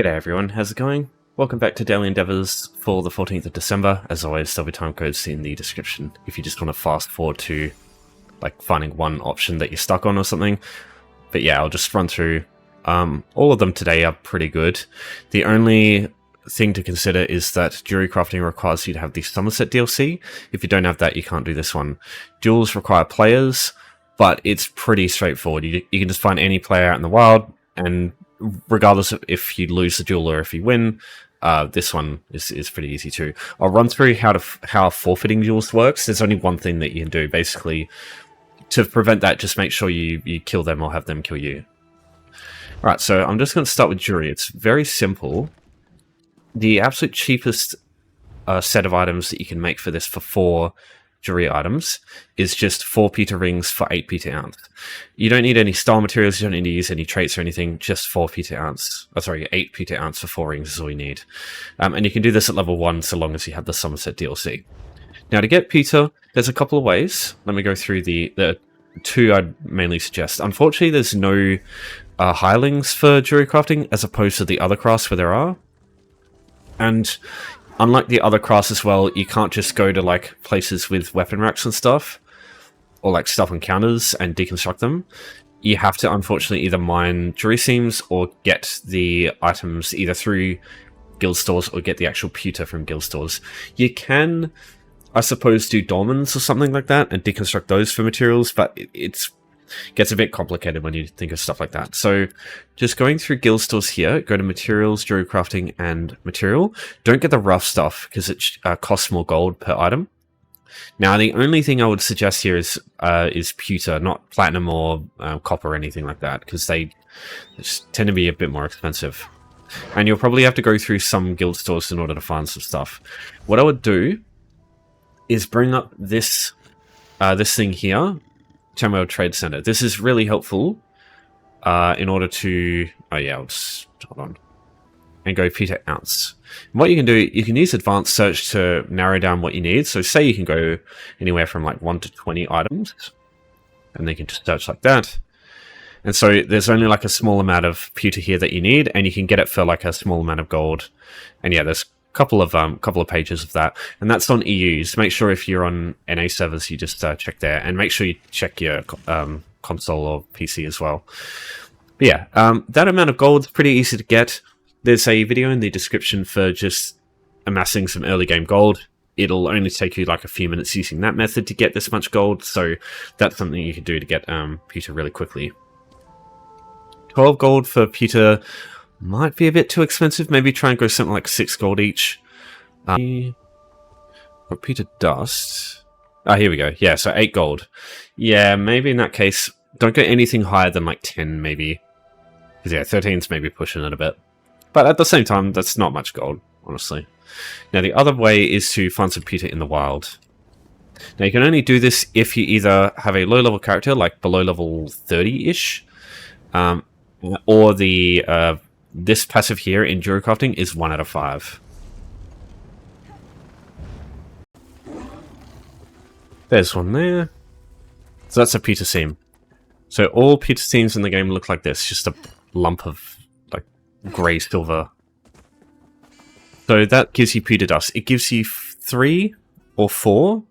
G'day everyone, how's it going? Welcome back to Daily Endeavours for the 14th of December. As always, there'll be timecodes in the description if you just want to fast forward to like finding one option that you're stuck on or something. But yeah, I'll just run through. All of them today are pretty good. The only thing to consider is that jewelry crafting requires you to have the Somerset DLC. If you don't have that, you can't do this one. Duels require players, but it's pretty straightforward. You can just find any player out in the wild, and regardless of if you lose the duel or if you win, this one is pretty easy too. I'll run through how forfeiting duels works. There's only one thing that you can do. Basically, to prevent that, just make sure you kill them or have them kill you. Alright, so I'm just going to start with jewelry. It's very simple. The absolute cheapest set of items that you can make for this for 4 jewelry items is just 4 Peter rings for 8 Peter ounce. You don't need any style materials, you don't need to use any traits or anything, just 4 Peter ounce. Oh, sorry, 8 Peter ounce for 4 rings is all you need. And you can do this at level 1 so long as you have the Somerset DLC. Now to get Peter, there's a couple of ways. Let me go through the 2 I'd mainly suggest. Unfortunately, there's no hirelings for jewelry crafting as opposed to the other crafts where there are. And unlike the other crafts as well, you can't just go to like places with weapon racks and stuff, or like stuff on counters and deconstruct them. You have to unfortunately either mine jewelry seams or get the items either through guild stores or get the actual pewter from guild stores. You can, I suppose, do dolmens or something like that and deconstruct those for materials, but it gets a bit complicated when you think of stuff like that. So just going through guild stores here, go to materials, jewelry crafting, and material. Don't get the rough stuff because it costs more gold per item. Now, the only thing I would suggest here is pewter, not platinum or copper or anything like that, because they just tend to be a bit more expensive. And you'll probably have to go through some guild stores in order to find some stuff. What I would do is bring up this thing here, Tamriel Trade Center. This is really helpful in order to... Oh yeah, I'll just... Hold on. And go Peter ounce. And what you can do, you can use advanced search to narrow down what you need. So say you can go anywhere from like 1 to 20 items. And then you can just search like that. And so there's only like a small amount of pewter here that you need. And you can get it for like a small amount of gold. And yeah, there's couple of pages of that, and that's on EUs. Make sure if you're on NA servers, you just check there, and make sure you check your console or PC as well. But yeah, that amount of gold is pretty easy to get. There's a video in the description for just amassing some early game gold. It'll only take you like a few minutes using that method to get this much gold, so that's something you can do to get pewter really quickly. 12 gold for pewter might be a bit too expensive. Maybe try and go something like 6 gold each. Peter dust. Ah, here we go. Yeah, so 8 gold. Yeah, maybe in that case, don't get anything higher than like 10, maybe. Because yeah, 13's maybe pushing it a bit. But at the same time, that's not much gold, honestly. Now, the other way is to find some Peter in the wild. Now, you can only do this if you either have a low-level character, like below level 30-ish, or the... this passive here in jewelry crafting is 1 out of 5. There's one there. So that's a Peter seam. So all Peter seams in the game look like this, just a lump of like grey silver. So that gives you Peter dust. It gives you 3 or 4,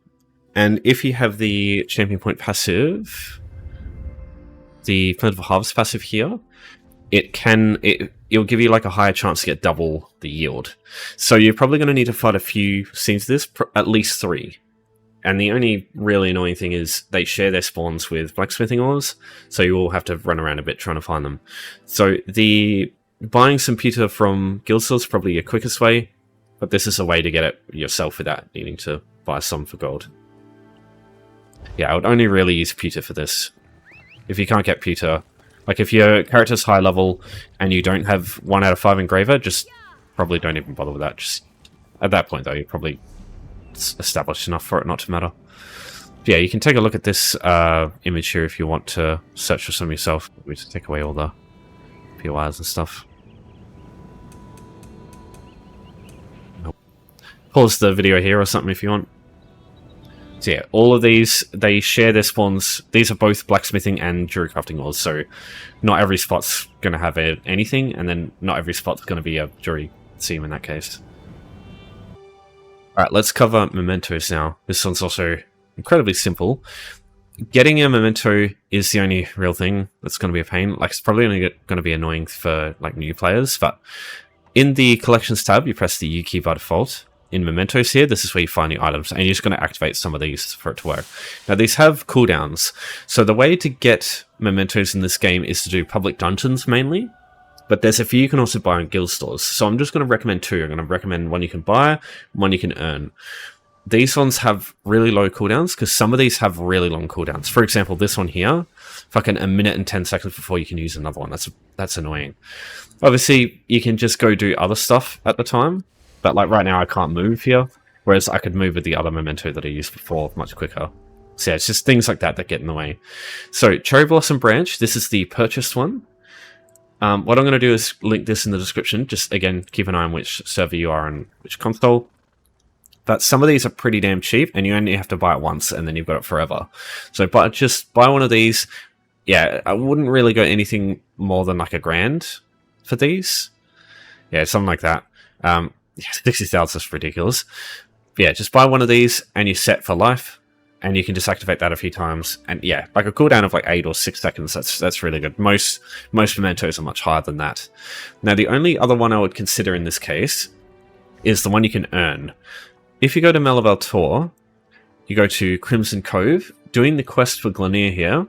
and if you have the champion point passive, the plentiful harvest passive here, it'll give you like a higher chance to get double the yield. So you're probably going to need to fight a few scenes of this, at least 3. And the only really annoying thing is they share their spawns with blacksmithing ores, so you will have to run around a bit trying to find them. So buying some pewter from guild stores is probably your quickest way, but this is a way to get it yourself without needing to buy some for gold. Yeah, I would only really use pewter for this. If you can't get pewter, like if your character's high level and you don't have 1 out of 5 engraver, just probably don't even bother with that. Just at that point though, you're probably established enough for it not to matter. But yeah, you can take a look at this image here if you want to search for some yourself. We just take away all the POIs and stuff. Pause the video here or something if you want. So yeah, all of these, they share their spawns. These are both blacksmithing and jewelry crafting ores, so not every spot's going to have anything, and then not every spot's going to be a jewelry seam in that case. Alright, let's cover mementos now. This one's also incredibly simple. Getting a memento is the only real thing that's going to be a pain. Like, it's probably only going to be annoying for like new players, but in the collections tab, you press the U key by default. In Mementos here, this is where you find the items, and you're just going to activate some of these for it to work. Now, these have cooldowns, so the way to get Mementos in this game is to do public dungeons mainly, but there's a few you can also buy in guild stores. So I'm just going to recommend two. I'm going to recommend one you can buy, one you can earn. These ones have really low cooldowns, because some of these have really long cooldowns. For example, this one here, fucking a minute and 10 seconds before you can use another one. That's annoying. Obviously, you can just go do other stuff at the time, but like right now I can't move here, whereas I could move with the other memento that I used before much quicker. So yeah, it's just things like that that get in the way. So Cherry Blossom Branch, this is the purchased one. What I'm going to do is link this in the description. Just again, keep an eye on which server you are and which console. But some of these are pretty damn cheap, and you only have to buy it once, and then you've got it forever. So just buy one of these. Yeah, I wouldn't really go anything more than like $1,000 for these. Yeah, something like that. 60,000 is ridiculous. But yeah, just buy one of these and you're set for life, and you can just activate that a few times. And yeah, like a cooldown of like 8 or 6 seconds. That's really good. Most mementos are much higher than that. Now, the only other one I would consider in this case is the one you can earn. If you go to Melaval Tor, you go to Crimson Cove, doing the quest for Glenir here,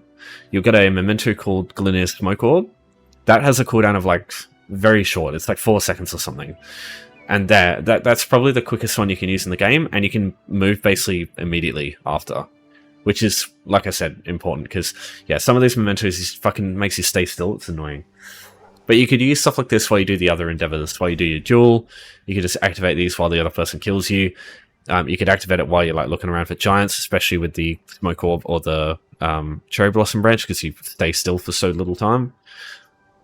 you'll get a memento called Glenir's Smoke Orb. That has a cooldown of like very short. It's like 4 seconds or something. And that's probably the quickest one you can use in the game, and you can move basically immediately after, which is, like I said, important, because yeah, some of these mementos just fucking makes you stay still. It's annoying. But you could use stuff like this while you do the other endeavors, while you do your duel. You could just activate these while the other person kills you. You could activate it while you're like looking around for giants, especially with the Smoke Orb or the Cherry Blossom Branch, because you stay still for so little time.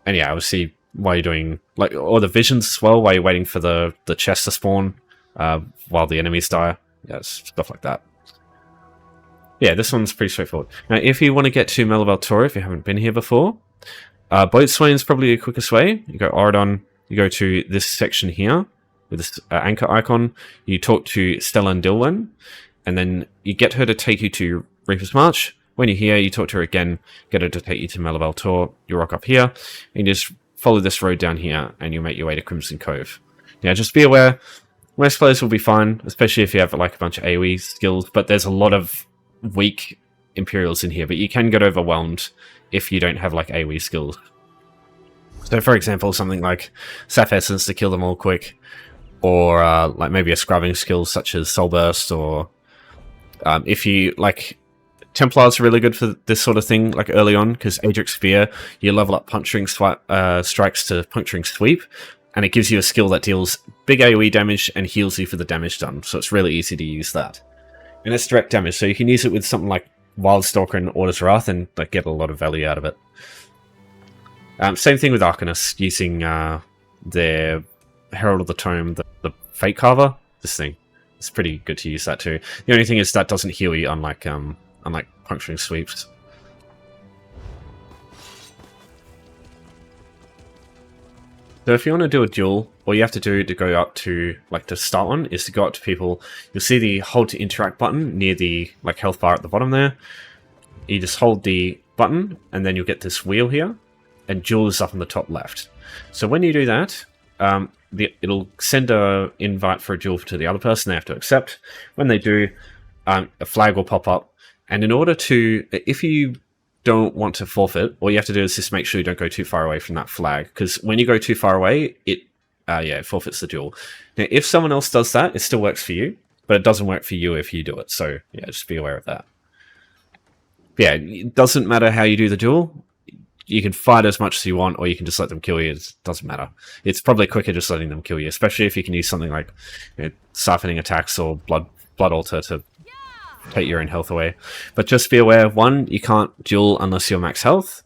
And yeah, obviously, while you're doing like, or the visions as well, while you're waiting for the chest to spawn, while the enemies die. Yeah, stuff like that. Yeah, this one's pretty straightforward. Now, if you want to get to Melaval Tor, if you haven't been here before, Boatswain is probably the quickest way. You go Auradon, you go to this section here with this anchor icon. You talk to Stellan Dilwen, and then you get her to take you to Reaper's March. When you're here, you talk to her again, get her to take you to Melaval Tor. You rock up here, and you just follow this road down here, and you'll make your way to Crimson Cove. Now, just be aware, most players will be fine, especially if you have like a bunch of AoE skills, but there's a lot of weak Imperials in here, but you can get overwhelmed if you don't have like AoE skills. So for example, something like Sap Essence to kill them all quick, or like maybe a scrubbing skill such as Soul Burst, or if you like, Templars are really good for this sort of thing, like early on, because Adric Spear, you level up puncturing strikes to puncturing sweep, and it gives you a skill that deals big AoE damage and heals you for the damage done, so it's really easy to use that. And it's direct damage, so you can use it with something like Wildstalker and Order's Wrath and like, get a lot of value out of it. Same thing with Arcanus, using their Herald of the Tome, the Fate Carver, this thing. It's pretty good to use that too. The only thing is that doesn't heal you, unlike puncturing sweeps. So if you want to do a duel, all you have to do to go up to like the start one is to go up to people. You'll see the hold to interact button near the like health bar at the bottom there. You just hold the button, and then you'll get this wheel here, and duel is up on the top left. So when you do that, it'll send an invite for a duel to the other person. They have to accept. When they do, a flag will pop up. And in order to, if you don't want to forfeit, all you have to do is just make sure you don't go too far away from that flag. Because when you go too far away, it forfeits the duel. Now, if someone else does that, it still works for you, but it doesn't work for you if you do it. So yeah, just be aware of that. Yeah, it doesn't matter how you do the duel. You can fight as much as you want, or you can just let them kill you. It doesn't matter. It's probably quicker just letting them kill you, especially if you can use something like siphoning attacks or blood altar to take your own health away. But just be aware, one, you can't duel unless you're max health,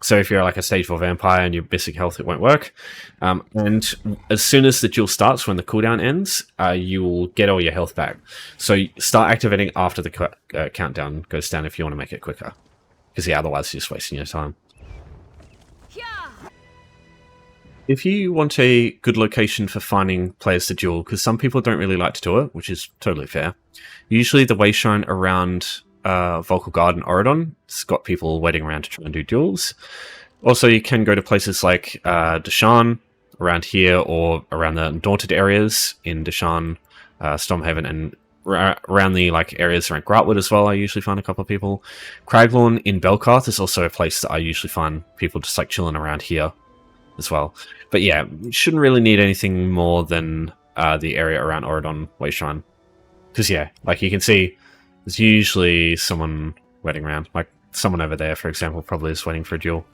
So if you're like a stage 4 vampire and you're missing health, it won't work. And as soon as the duel starts, when the cooldown ends, you will get all your health back. So start activating after the countdown goes down if you want to make it quicker. Because yeah, otherwise you're just wasting your time. If you want a good location for finding players to duel, because some people don't really like to do it, which is totally fair, usually the wayshrine around Vocal Guard and Oridon, it's got people waiting around to try and do duels. Also, you can go to places like Deshaan, around here, or around the Undaunted areas in Deshaan, Stormhaven, and around the areas around Gratwood as well. I usually find a couple of people. Craglorn in Belkarth is also a place that I usually find people just chilling around here as well. But yeah, you shouldn't really need anything more than the area around Oridon Wayshrine. Because yeah, like you can see, there's usually someone waiting around. Like someone over there, for example, probably is waiting for a duel.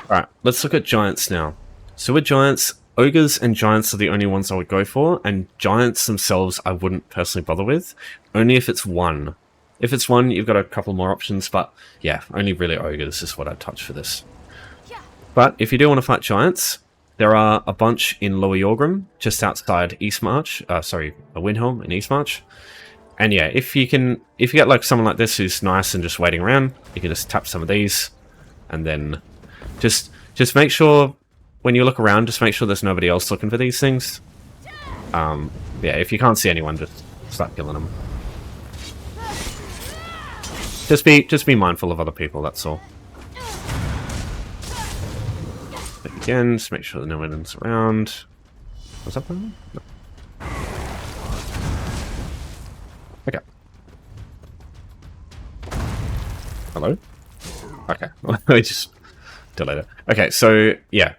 Alright, let's look at giants now. So with giants, ogres and giants are the only ones I would go for, and giants themselves I wouldn't personally bother with, only if it's one. If it's one, you've got a couple more options, but yeah, only really ogres is what I'd touch for this. But if you do want to fight giants, there are a bunch in Lower Yorgrim, just outside Eastmarch, Windhelm in Eastmarch. And yeah, if you get like someone like this who's nice and just waiting around, you can just tap some of these, and then just make sure when you look around, just make sure there's nobody else looking for these things. Yeah, if you can't see anyone, just start killing them. Just be mindful of other people, that's all. Again, just make sure that no one's around. What's up there? No. Okay. Hello? Okay. I just delete it. Okay, so yeah.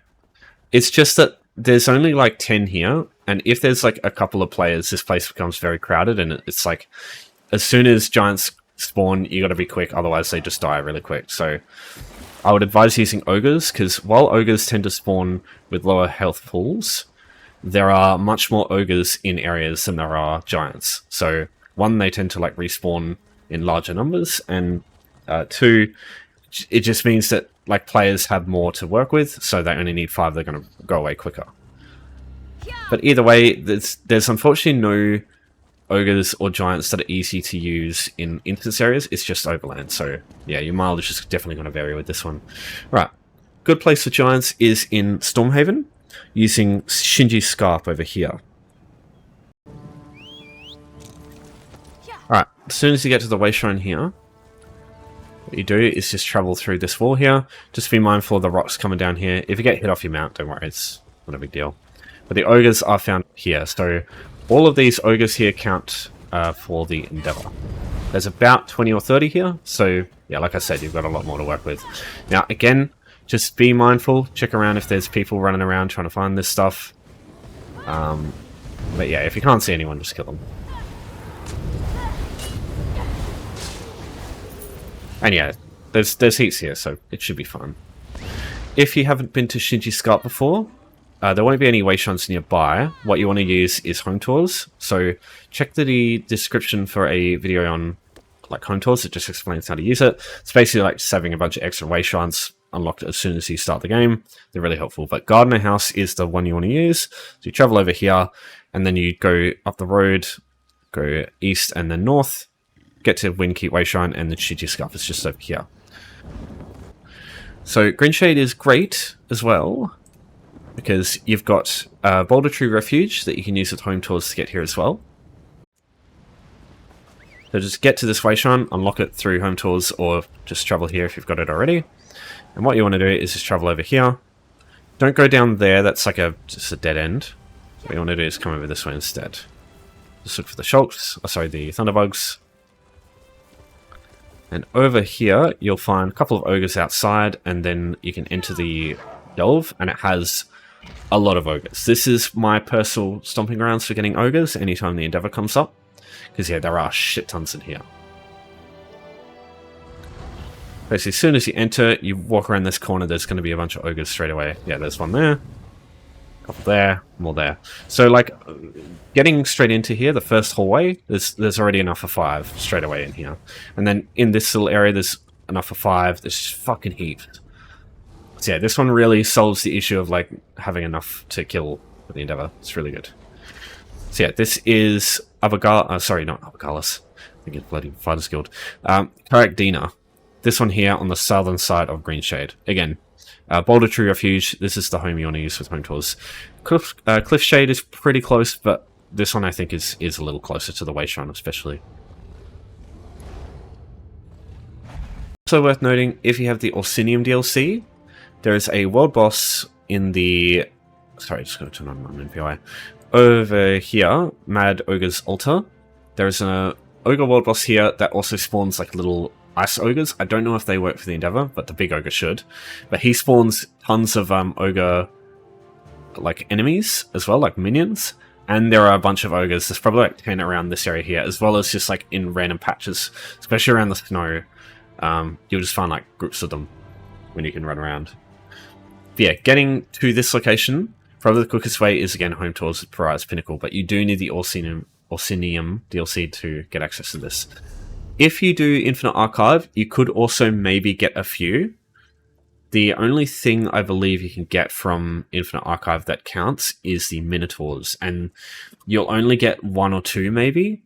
It's just that there's only like 10 here, and if there's like a couple of players, this place becomes very crowded, and it's like as soon as giants spawn, you gotta be quick, otherwise they just die really quick. So I would advise using ogres, because while ogres tend to spawn with lower health pools, there are much more ogres in areas than there are giants. So one, they tend to like respawn in larger numbers, and two, it just means that like players have more to work with, so they only need 5, they're going to go away quicker. But either way, there's unfortunately no ogres or giants that are easy to use in instance areas. It's just overland, so yeah, your mileage is definitely going to vary with this one. Right, good place for giants is in Stormhaven, using Shinji's Scarp over here. Alright, as soon as you get to the Wayshrine here, what you do is just travel through this wall here. Just be mindful of the rocks coming down here. If you get hit off your mount, don't worry, it's not a big deal. But the ogres are found here, so all of these ogres here count for the Endeavour. There's about 20 or 30 here, so yeah, like I said, you've got a lot more to work with. Now, again, just be mindful, check around if there's people running around trying to find this stuff. But yeah, if you can't see anyone, just kill them. And yeah, there's heaps here, so it should be fun. If you haven't been to Shinji's Scarp before, there won't be any wayshrines nearby. What you want to use is home tours. So check the description for a video on like home tours. It just explains how to use it. It's basically like just having a bunch of extra wayshrines unlocked as soon as you start the game. They're really helpful. But Gardener House is the one you want to use. So you travel over here, and then you go up the road, go east and then north, get to Windkeep Wayshrine, and the Shinji's Scarp is just over here. So Greenshade is great as well, because you've got Boulder Tree Refuge that you can use with home tours to get here as well. So just get to this Wayshrine, unlock it through home tours, or just travel here if you've got it already. And what you want to do is just travel over here. Don't go down there, that's like just a dead end. What you want to do is come over this way instead. Just look for the Shulks, the Thunderbugs. And over here, you'll find a couple of ogres outside, and then you can enter the Delve, and it has a lot of ogres. This is my personal stomping grounds for getting ogres anytime the Endeavour comes up. Because yeah, there are shit tons in here. Basically, as soon as you enter, you walk around this corner, there's going to be a bunch of ogres straight away. Yeah, there's one there. A couple there, more there. So like, getting straight into here, the first hallway, there's already enough for 5 straight away in here. And then in this little area, there's enough for 5. There's just fucking heaps. So yeah, this one really solves the issue of like having enough to kill with the Endeavor. It's really good. So yeah, this is sorry, not Abagalus. I think it's bloody Fighters Guild. Karakdina. This one here on the southern side of Greenshade. Again, Boulder Tree Refuge. This is the home you want to use with home tours. Cliff Shade is pretty close, but this one I think is a little closer to the Way Shrine especially. Also worth noting, if you have the Orsinium DLC, there is a world boss in the... Sorry, just going to turn on my MPI. Over here, Mad Ogre's Altar. There's an Ogre world boss here that also spawns like little ice ogres. I don't know if they work for the Endeavor, but the big ogre should. But he spawns tons of ogre like enemies as well, like minions. And there are a bunch of ogres. There's probably like 10 around this area here, as well as just like in random patches, especially around the snow. You'll just find like groups of them when you can run around. But yeah, getting to this location, probably the quickest way is again home tours with Pariah's Pinnacle, but you do need the Orsinium DLC to get access to this. If you do Infinite Archive, you could also maybe get a few. The only thing I believe you can get from Infinite Archive that counts is the Minotaurs, and you'll only get 1 or 2 maybe.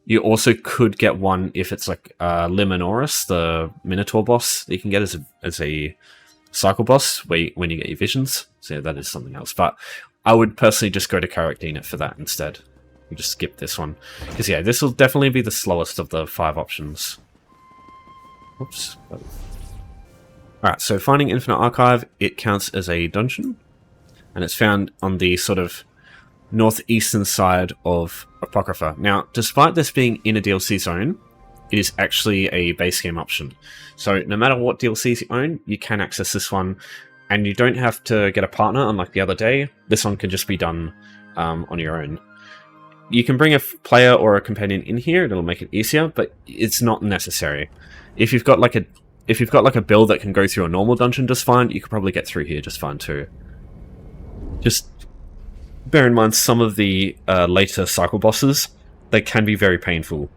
You also could get one if it's like Liminoris, the Minotaur boss that you can get as a cycle boss when you get your visions. So yeah, that is something else. But I would personally just go to Karakdina for that instead. You just skip this one. Because yeah, this will definitely be the slowest of the 5 options. Oops. Alright, so finding Infinite Archive, it counts as a dungeon. And it's found on the sort of northeastern side of Apocrypha. Now, despite this being in a DLC zone, it is actually a base game option. So no matter what DLCs you own, you can access this one. And you don't have to get a partner, unlike the other day. This one can just be done on your own. You can bring a player or a companion in here, it'll make it easier, but it's not necessary. If you've got like a build that can go through a normal dungeon just fine, you could probably get through here just fine too. Just bear in mind some of the later cycle bosses, they can be very painful.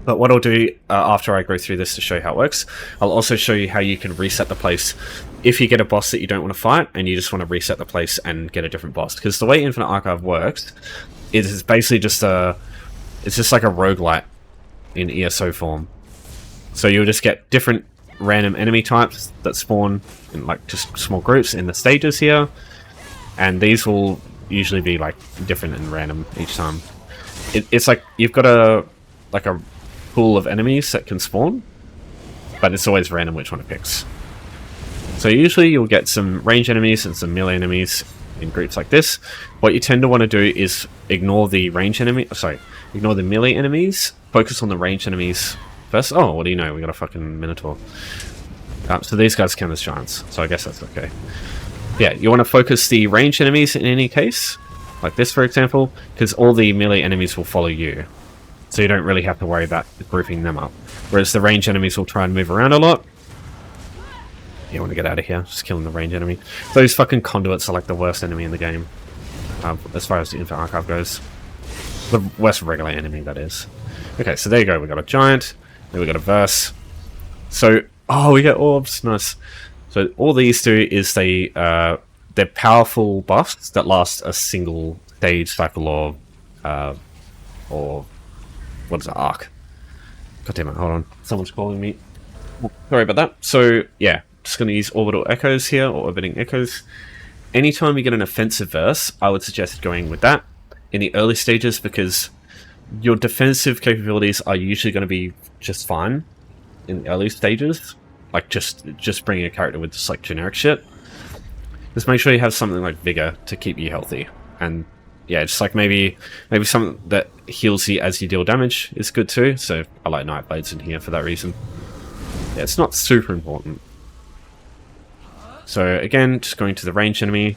But what I'll do after I go through this to show you how it works, I'll also show you how you can reset the place if you get a boss that you don't want to fight and you just want to reset the place and get a different boss. Because the way Infinite Archive works is basically just it's just like a roguelite in ESO form. So you'll just get different random enemy types that spawn in like just small groups in the stages here, and these will usually be like different and random each time. It's like you've got a pool of enemies that can spawn, but it's always random which one it picks. So usually you'll get some range enemies and some melee enemies in groups like this. What you tend to want to do is ignore the ignore the melee enemies, focus on the range enemies first. Oh, what do you know? We got a fucking Minotaur. So these guys count as giants, so I guess that's okay. Yeah, you want to focus the range enemies in any case, like this for example, because all the melee enemies will follow you. So you don't really have to worry about grouping them up. Whereas the range enemies will try and move around a lot. You want to get out of here, just killing the range enemy. Those fucking conduits are like the worst enemy in the game. As far as the Infinite Archive goes. The worst regular enemy, that is. Okay, so there you go, we got a giant, then we got a verse. So, oh, we get orbs, nice. So all these do is they're powerful buffs that last a single stage cycle or what is it, arc. God damn it, hold on. Someone's calling me. Sorry about that. So, yeah, just going to use Orbital Echoes here, or Orbiting Echoes. Anytime you get an offensive verse, I would suggest going with that in the early stages, because your defensive capabilities are usually going to be just fine in the early stages. Like, just bringing a character with just, like, generic shit. Just make sure you have something like Vigor to keep you healthy. And yeah, just like maybe something that heals you as you deal damage is good too. So I like Nightblades in here for that reason. Yeah, it's not super important. So again, just going to the range enemy.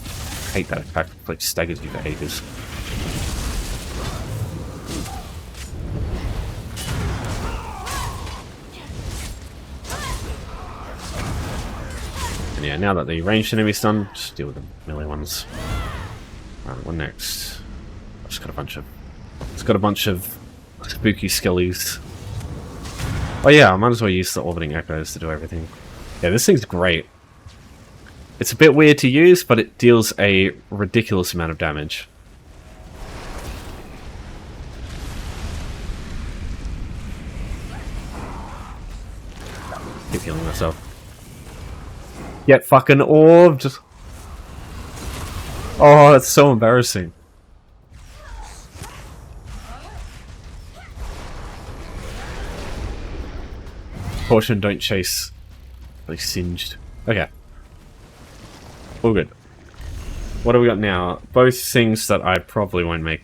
I hate that attack, it like staggers you for ages. And yeah, now that the ranged enemy's done, just deal with the melee ones. Alright, what next? I've just got a bunch of spooky skellies. Oh yeah, I might as well use the orbiting echoes to do everything. Yeah, this thing's great. It's a bit weird to use, but it deals a ridiculous amount of damage. Keep healing myself. Get fucking orbed! Oh, that's so embarrassing. Caution, don't chase. Really singed. Okay. All good. What do we got now? Both things that I probably won't make.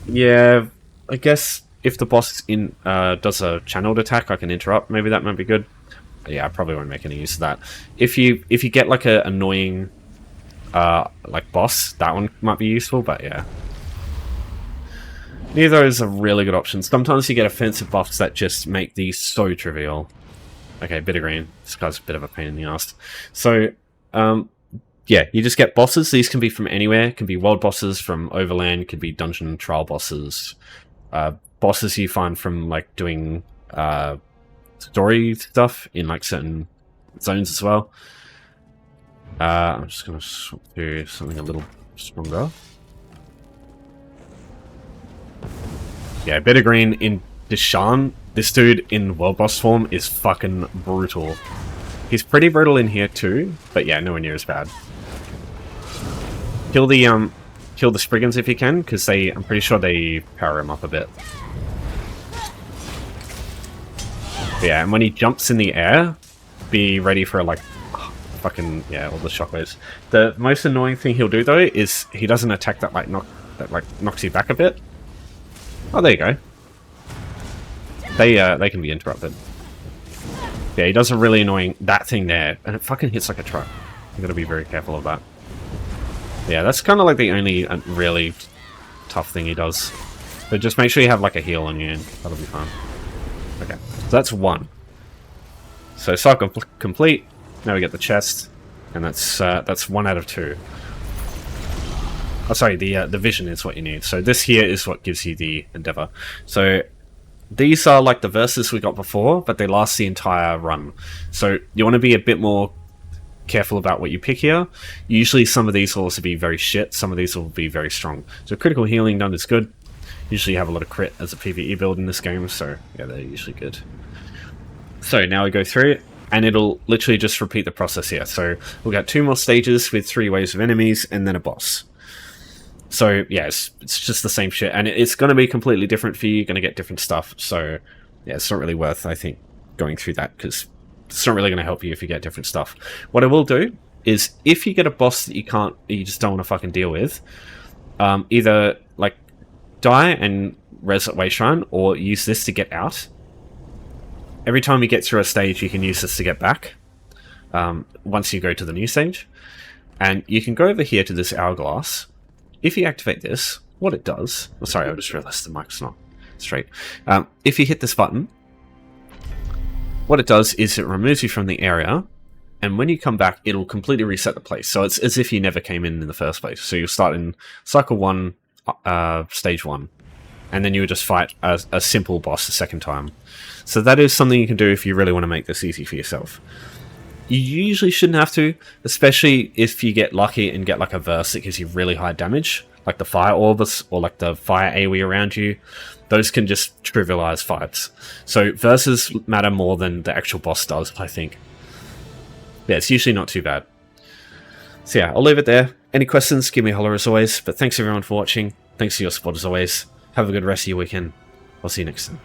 Yeah, I guess if the boss does a channeled attack, I can interrupt. Maybe that might be good. Yeah, I probably won't make any use of that. If you get like a annoying like boss, that one might be useful. But yeah, neither of those are really good options. Sometimes you get offensive buffs that just make these so trivial. Okay, bit of green. This guy's a bit of a pain in the ass. So, yeah, you just get bosses. These can be from anywhere. Can be world bosses from Overland. Could be dungeon trial bosses. Bosses you find from like doing story stuff in like certain zones as well. I'm just gonna swap to something a little stronger. Yeah, bit of green in Deshan. This dude in world boss form is fucking brutal. He's pretty brutal in here too, but yeah, nowhere near as bad. Kill the Spriggans if you can, because I'm pretty sure they power him up a bit. But yeah, and when he jumps in the air, be ready for like fucking yeah, all the shockwaves. The most annoying thing he'll do though is he doesn't attack that knocks you back a bit. Oh, there you go. They can be interrupted. Yeah, he does a really annoying that thing there, and it fucking hits like a truck. You gotta be very careful of that. Yeah, that's kind of like the only really tough thing he does. But just make sure you have like a heal on you, and that'll be fine. Okay, so that's one. So cycle complete. Now we get the chest, and that's 1 out of 2. Oh, sorry, the vision is what you need. So this here is what gives you the endeavor. So these are like the verses we got before, but they last the entire run. So you want to be a bit more careful about what you pick here. Usually some of these will also be very shit, some of these will be very strong. So critical healing done is good. Usually you have a lot of crit as a PvE build in this game, so yeah, they're usually good. So now we go through it, and it'll literally just repeat the process here. So we'll get 2 more stages with 3 waves of enemies, and then a boss. So yeah, it's just the same shit, and it's going to be completely different for you. You're going to get different stuff. So yeah, it's not really worth, I think, going through that, because it's not really going to help you if you get different stuff. What I will do is, if you get a boss that you just don't want to fucking deal with, either like die and res at Way Shrine, or use this to get out. Every time you get through a stage, you can use this to get back. Once you go to the new stage, and you can go over here to this hourglass. If you activate this, what it does... Oh, sorry, I just realized the mic's not straight. If you hit this button, what it does is it removes you from the area, and when you come back, it'll completely reset the place. So it's as if you never came in the first place. So you'll start in Cycle 1, Stage 1, and then you would just fight a simple boss the second time. So that is something you can do if you really want to make this easy for yourself. You usually shouldn't have to, especially if you get lucky and get like a verse that gives you really high damage, like the fire orbs or like the fire AoE around you. Those can just trivialize fights. So verses matter more than the actual boss does, I think. Yeah, it's usually not too bad. So yeah, I'll leave it there. Any questions, give me a holler as always. But thanks everyone for watching. Thanks for your support as always. Have a good rest of your weekend. I'll see you next time.